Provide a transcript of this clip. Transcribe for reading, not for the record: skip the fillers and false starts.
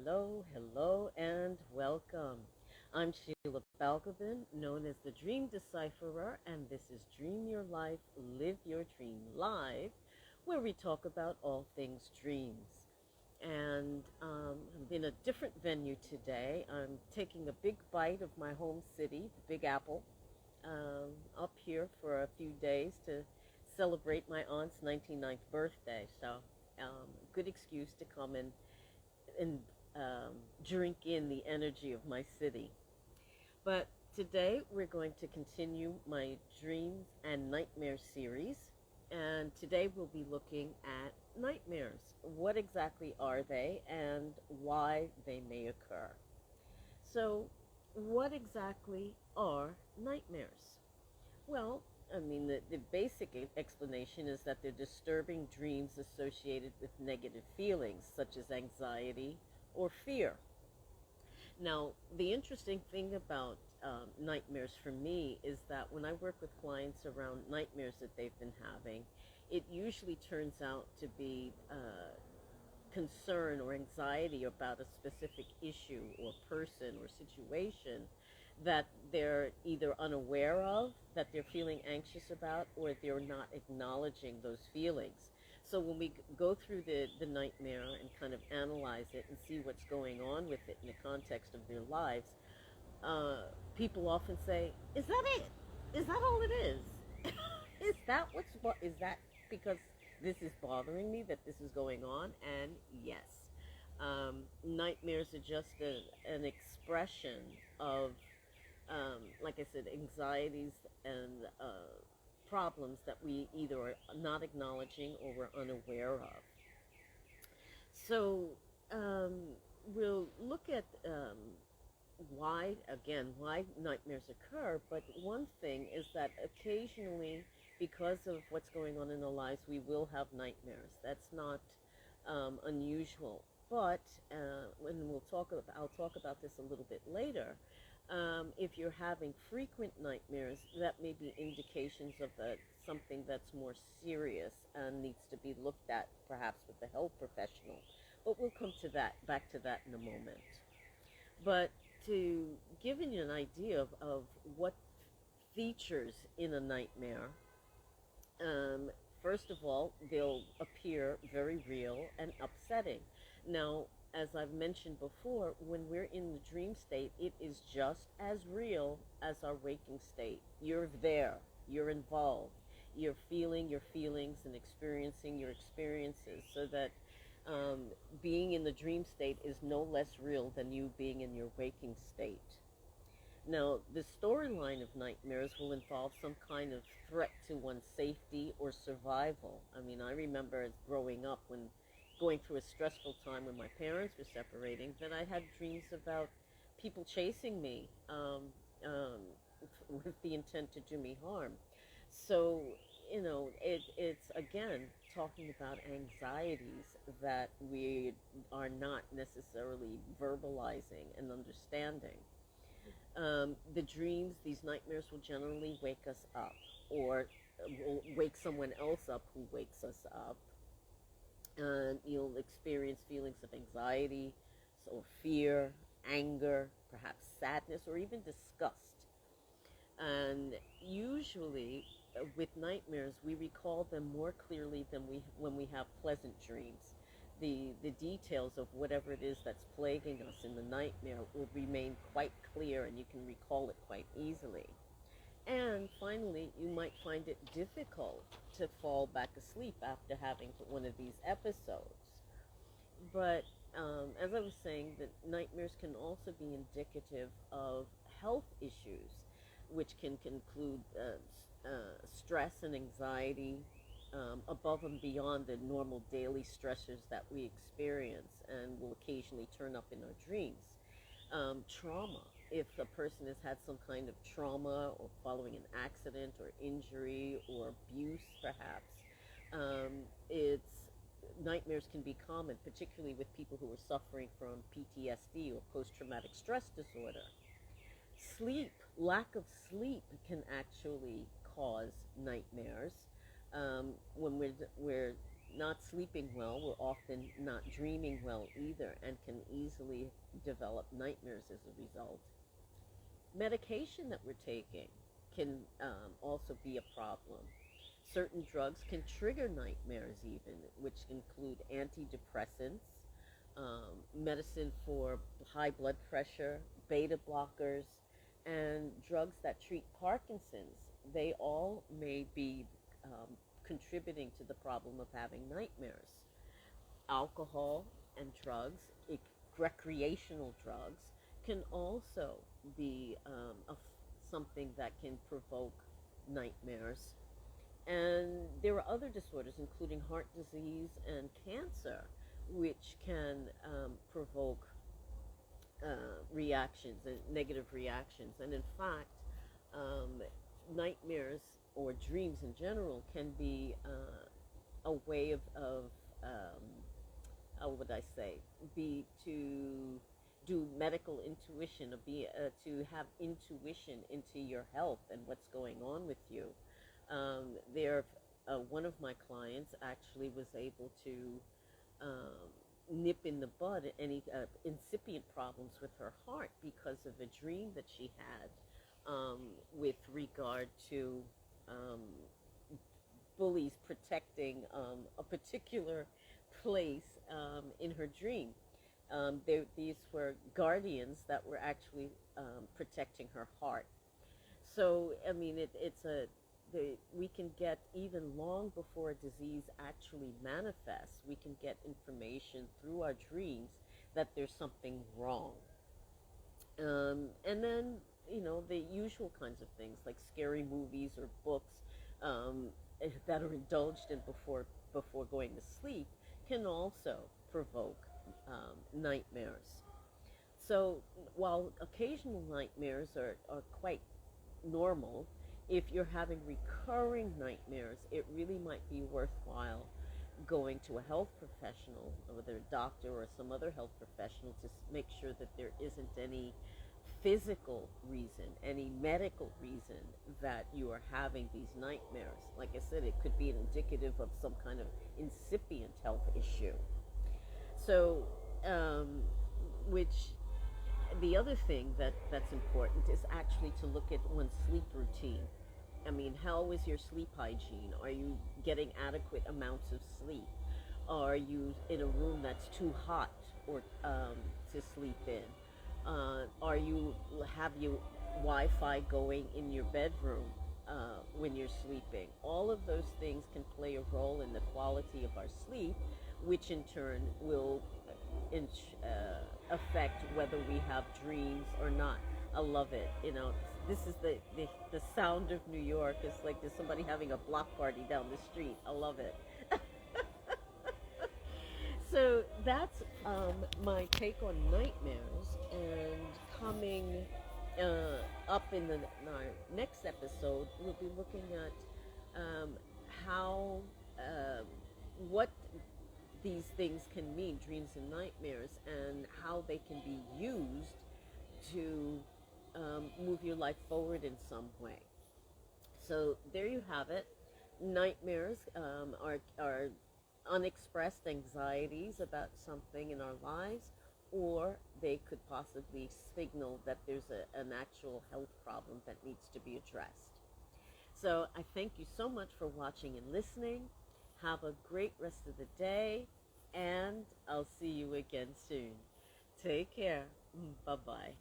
Hello, hello, and welcome. I'm Sheila Balgobin, known as the Dream Decipherer, and this is Dream Your Life, Live Your Dream Live, where we talk about all things dreams. And I'm in a different venue today. I'm taking a big bite of my home city, the Big Apple, up here for a few days to celebrate my aunt's 99th birthday. So, good excuse to come and drink in the energy of my city. But today we're going to continue my dreams and nightmare series. And today we'll be looking at nightmares. What exactly are they and why they may occur? So, what exactly are nightmares? Well, the basic explanation is that they're disturbing dreams associated with negative feelings, such as anxiety or fear. Now, the interesting thing about nightmares for me is that when I work with clients around nightmares that they've been having, it usually turns out to be concern or anxiety about a specific issue or person or situation that they're either unaware of, that they're feeling anxious about, or they're not acknowledging those feelings. So when we go through the nightmare and kind of analyze it and see what's going on with it in the context of their lives, uh, people often say, "Is that it? Is that all it is? Is that because this is bothering me that this is going on?" And yes, nightmares are just an expression of, like I said, anxieties and problems that we either are not acknowledging or we're unaware of. So um, we'll look at why nightmares occur. But one thing is that occasionally, because of what's going on in our lives, we will have nightmares. That's not unusual. But I'll talk about this a little bit later. If you're having frequent nightmares, that may be indications of something that's more serious and needs to be looked at, perhaps with a health professional. But we'll come to that, back to that in a moment. But to give you an idea of what features in a nightmare, um, first of all, they'll appear very real and upsetting. Now, as I've mentioned before, when we're in the dream state, it is just as real as our waking state. You're there, you're involved, you're feeling your feelings and experiencing your experiences, so that um, being in the dream state is no less real than you being in your waking state. Now, the storyline of nightmares will involve some kind of threat to one's safety or survival. I remember as growing up, when going through a stressful time when my parents were separating, that I had dreams about people chasing me, with the intent to do me harm. So, it's again talking about anxieties that we are not necessarily verbalizing and understanding. These nightmares will generally wake us up, or will wake someone else up who wakes us up. And you'll experience feelings of anxiety or fear, anger, perhaps sadness, or even disgust. And usually, with nightmares, we recall them more clearly than when we have pleasant dreams. The details of whatever it is that's plaguing us in the nightmare will remain quite clear, and you can recall it quite easily. And finally, you might find it difficult to fall back asleep after having one of these episodes. But as I was saying, the nightmares can also be indicative of health issues, which can include stress and anxiety, above and beyond the normal daily stressors that we experience and will occasionally turn up in our dreams. Trauma, if a person has had some kind of trauma or following an accident or injury or abuse, perhaps, it's nightmares can be common, particularly with people who are suffering from PTSD or post-traumatic stress disorder. Lack of sleep can actually cause nightmares. When we're not sleeping well, we're often not dreaming well either, and can easily develop nightmares as a result. Medication that we're taking can also be a problem. Certain drugs can trigger nightmares, even, which include antidepressants, medicine for high blood pressure, beta blockers, and drugs that treat Parkinson's. They all may be contributing to the problem of having nightmares. Alcohol and drugs, recreational drugs, can also be something that can provoke nightmares. And there are other disorders, including heart disease and cancer, which can provoke reactions and negative reactions. And in fact, nightmares or dreams in general can be a way of how would I say, be to do medical intuition, or to have intuition into your health and what's going on with you. There, one of my clients actually was able to nip in the bud any incipient problems with her heart because of a dream that she had with regard to bullies protecting a particular place in her dream. These were guardians that were actually protecting her heart. So, I mean, we can get, even long before a disease actually manifests, we can get information through our dreams that there's something wrong. And then, the usual kinds of things like scary movies or books that are indulged in before going to sleep can also provoke nightmares. So while occasional nightmares are quite normal, if you're having recurring nightmares, it really might be worthwhile going to a health professional, whether a doctor or some other health professional, to make sure that there isn't any physical reason, any medical reason that you are having these nightmares. Like I said, it could be indicative of some kind of incipient health issue. So, which the other thing that's important is actually to look at one's sleep routine. I mean, how is your sleep hygiene? Are you getting adequate amounts of sleep? Are you in a room that's too hot or to sleep in? Have you Wi-Fi going in your bedroom when you're sleeping? All of those things can play a role in the quality of our sleep, which in turn will affect whether we have dreams or not. I love it. This is the sound of New York. It's like there's somebody having a block party down the street. I love it. So that's my take on nightmares. And coming up in our next episode, we'll be looking at how what these things can mean, dreams and nightmares, and how they can be used to move your life forward in some way. So there you have it. Nightmares are unexpressed anxieties about something in our lives, or they could possibly signal that there's an actual health problem that needs to be addressed. So I thank you so much for watching and listening. Have a great rest of the day, and I'll see you again soon. Take care. Bye-bye.